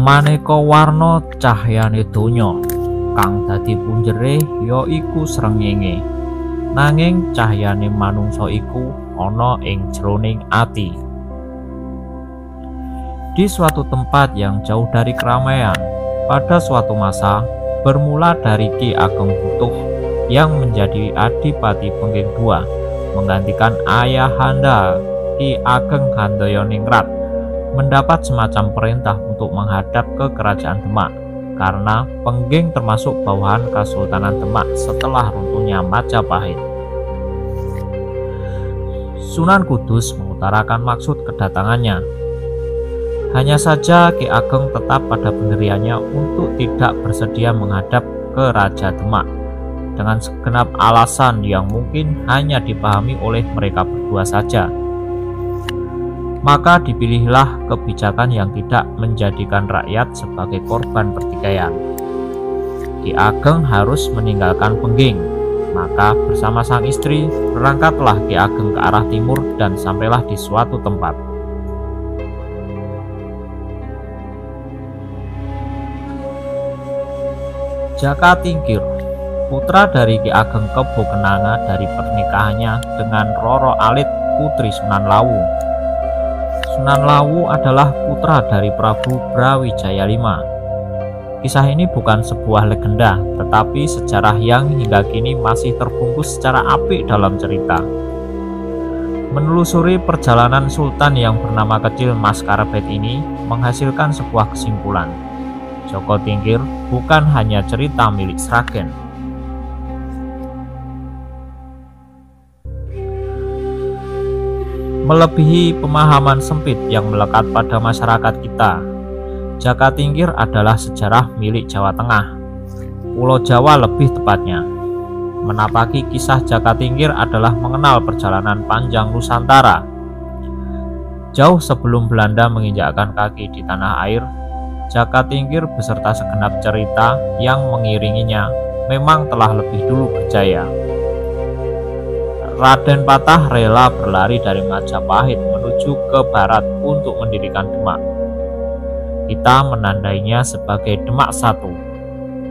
maneka warna cahyane donya, kang dadi punjere ya iku srengenge. Nanging cahyane manungsa iku ana ing jroning ati. Di suatu tempat yang jauh dari keramaian, pada suatu masa, bermula dari Ki Ageng Butuh yang menjadi Adipati Pengging II, menggantikan ayahanda Ki Ageng Handayoningrat, mendapat semacam perintah untuk menghadap ke Kerajaan Demak, karena Pengging termasuk bawahan Kesultanan Demak setelah runtuhnya Majapahit. Sunan Kudus mengutarakan maksud kedatangannya. Hanya saja Ki Ageng tetap pada pendiriannya untuk tidak bersedia menghadap ke Raja Demak, dengan segenap alasan yang mungkin hanya dipahami oleh mereka berdua saja. Maka dipilihlah kebijakan yang tidak menjadikan rakyat sebagai korban pertikaian. Ki Ageng harus meninggalkan Pengging, maka bersama sang istri berangkatlah Ki Ageng ke arah timur dan sampailah di suatu tempat. Jaka Tingkir, putra dari Ki Ageng Kebo Kenanga dari pernikahannya dengan Roro Alit, putri Sunan Lawu. Sunan Lawu adalah putra dari Prabu Brawijaya V. Kisah ini bukan sebuah legenda, tetapi sejarah yang hingga kini masih terbungkus secara apik dalam cerita. Menelusuri perjalanan Sultan yang bernama kecil Mas Karbet ini menghasilkan sebuah kesimpulan. Jaka Tingkir bukan hanya cerita milik Sragen. Melebihi pemahaman sempit yang melekat pada masyarakat kita, Jaka Tingkir adalah sejarah milik Jawa Tengah, Pulau Jawa lebih tepatnya. Menapaki kisah Jaka Tingkir adalah mengenal perjalanan panjang Nusantara. Jauh sebelum Belanda menginjakkan kaki di tanah air, Jaka Tingkir beserta segenap cerita yang mengiringinya memang telah lebih dulu berjaya. Raden Patah rela berlari dari Majapahit menuju ke barat untuk mendirikan Demak. Kita menandainya sebagai Demak I,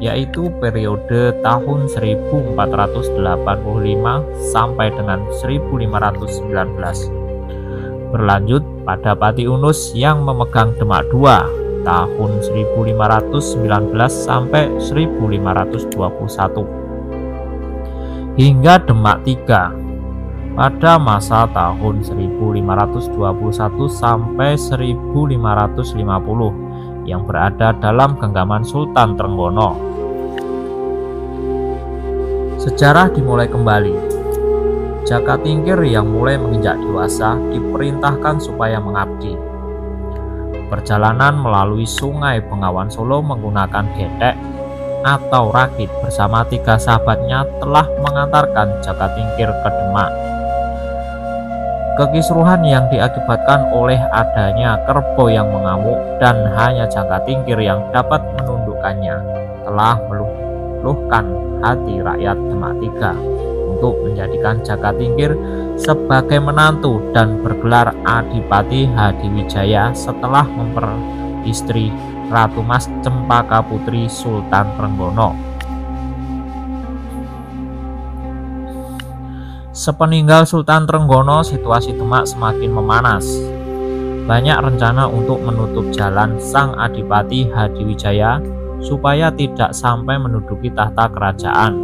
yaitu periode tahun 1485 sampai dengan 1519. Berlanjut pada Pati Unus yang memegang Demak II tahun 1519 sampai 1521, hingga Demak III pada masa tahun 1521 sampai 1550 yang berada dalam genggaman Sultan Trenggono. Sejarah dimulai kembali. Jaka Tingkir yang mulai menginjak dewasa diperintahkan supaya mengabdi. Perjalanan melalui Sungai Bengawan Solo menggunakan getek atau rakit bersama 3 sahabatnya telah mengantarkan Jaka Tingkir ke Demak. Kekisruhan yang diakibatkan oleh adanya kerbau yang mengamuk dan hanya Jaka Tingkir yang dapat menundukkannya telah meluluhkan hati rakyat Demak III untuk menjadikan Jaka Tingkir sebagai menantu dan bergelar Adipati Hadiwijaya setelah memperistri Ratu Mas Cempaka Putri Sultan Trenggono. Sepeninggal Sultan Trenggono, situasi Demak semakin memanas. Banyak rencana untuk menutup jalan sang Adipati Hadiwijaya supaya tidak sampai menduduki tahta kerajaan.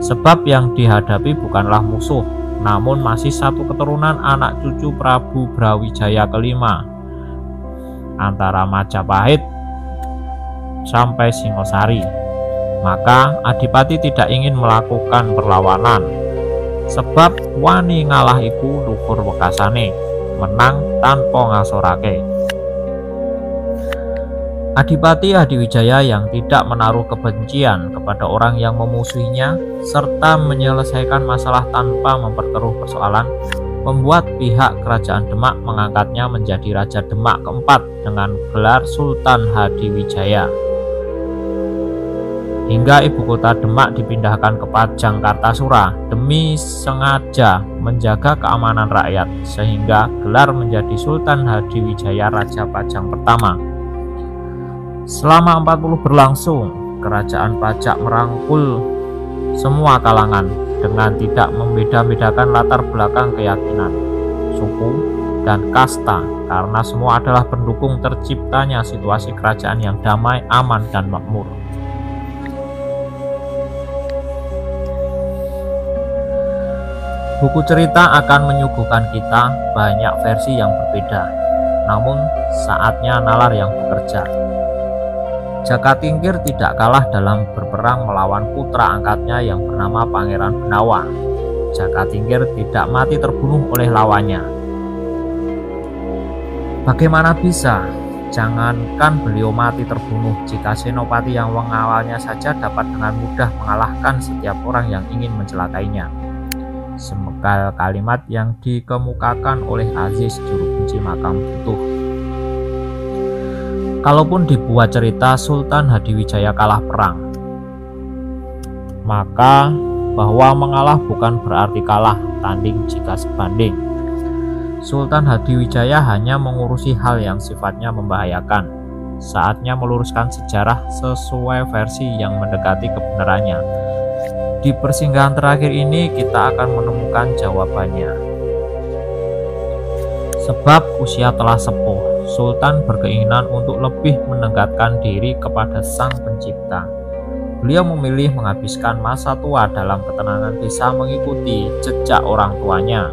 Sebab yang dihadapi bukanlah musuh, namun masih satu keturunan anak cucu Prabu Brawijaya V antara Majapahit sampai Singosari. Maka Adipati tidak ingin melakukan perlawanan, sebab wani ngalah iku luhur wekasane, menang tanpa ngasorake. Adipati Hadiwijaya yang tidak menaruh kebencian kepada orang yang memusuhinya serta menyelesaikan masalah tanpa memperkeruh persoalan, membuat pihak kerajaan Demak mengangkatnya menjadi Raja Demak keempat dengan gelar Sultan Hadiwijaya. Hingga ibu kota Demak dipindahkan ke Pajang Kartasura demi sengaja menjaga keamanan rakyat, sehingga gelar menjadi Sultan Hadiwijaya Raja Pajang pertama. Selama 40 berlangsung, kerajaan pajak merangkul semua kalangan dengan tidak membeda-bedakan latar belakang keyakinan, suku, dan kasta, karena semua adalah pendukung terciptanya situasi kerajaan yang damai, aman, dan makmur. Buku cerita akan menyuguhkan kita banyak versi yang berbeda, namun saatnya nalar yang bekerja. Jaka Tingkir tidak kalah dalam berperang melawan putra angkatnya yang bernama Pangeran Benawa. Jaka Tingkir tidak mati terbunuh oleh lawannya. Bagaimana bisa? Jangankan beliau mati terbunuh, jika Senopati yang mengawalnya saja dapat dengan mudah mengalahkan setiap orang yang ingin mencelakainya. Semegal kalimat yang dikemukakan oleh Aziz, juru kunci makam Butuh. Kalaupun dibuat cerita Sultan Hadiwijaya kalah perang, maka bahwa mengalah bukan berarti kalah, tanding jika sebanding. Sultan Hadiwijaya hanya mengurusi hal yang sifatnya membahayakan. Saatnya meluruskan sejarah sesuai versi yang mendekati kebenarannya. Di persinggahan terakhir ini kita akan menemukan jawabannya. Sebab usia telah sepuh, Sultan berkeinginan untuk lebih mendekatkan diri kepada Sang Pencipta. Beliau memilih menghabiskan masa tua dalam ketenangan desa mengikuti jejak orang tuanya.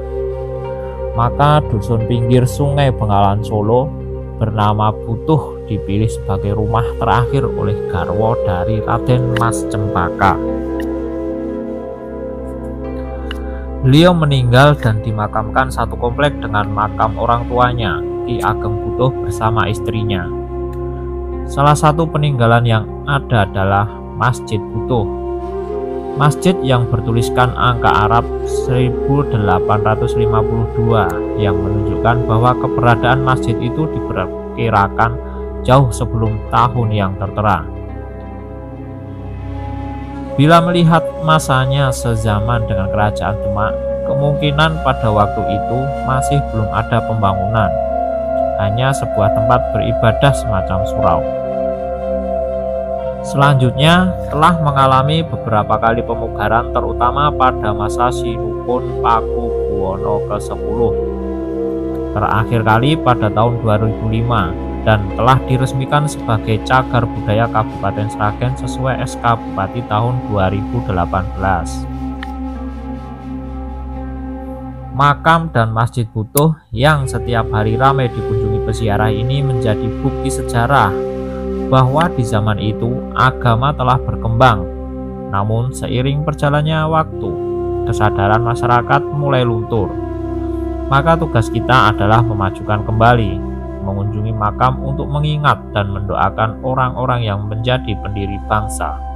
Maka dusun pinggir Sungai Bengalan Solo bernama Butuh dipilih sebagai rumah terakhir oleh garwa dari Raden Mas Cempaka. Beliau meninggal dan dimakamkan satu komplek dengan makam orang tuanya, Ki Ageng Butuh bersama istrinya. Salah satu peninggalan yang ada adalah Masjid Butuh. Masjid yang bertuliskan angka Arab 1852 yang menunjukkan bahwa keberadaan masjid itu diperkirakan jauh sebelum tahun yang tertera. Bila melihat masanya sezaman dengan kerajaan Demak, kemungkinan pada waktu itu masih belum ada pembangunan, hanya sebuah tempat beribadah semacam surau. Selanjutnya telah mengalami beberapa kali pemugaran, terutama pada masa Sinupun Pakubuwono ke-10. Terakhir kali pada tahun 2005 dan telah diresmikan sebagai Cagar Budaya Kabupaten Sragen sesuai SK Bupati tahun 2018. Makam dan Masjid Butuh yang setiap hari ramai dikunjungi peziarah ini menjadi bukti sejarah bahwa di zaman itu agama telah berkembang. Namun seiring berjalannya waktu, kesadaran masyarakat mulai luntur. Maka tugas kita adalah memajukan kembali, mengunjungi makam untuk mengingat dan mendoakan orang-orang yang menjadi pendiri bangsa.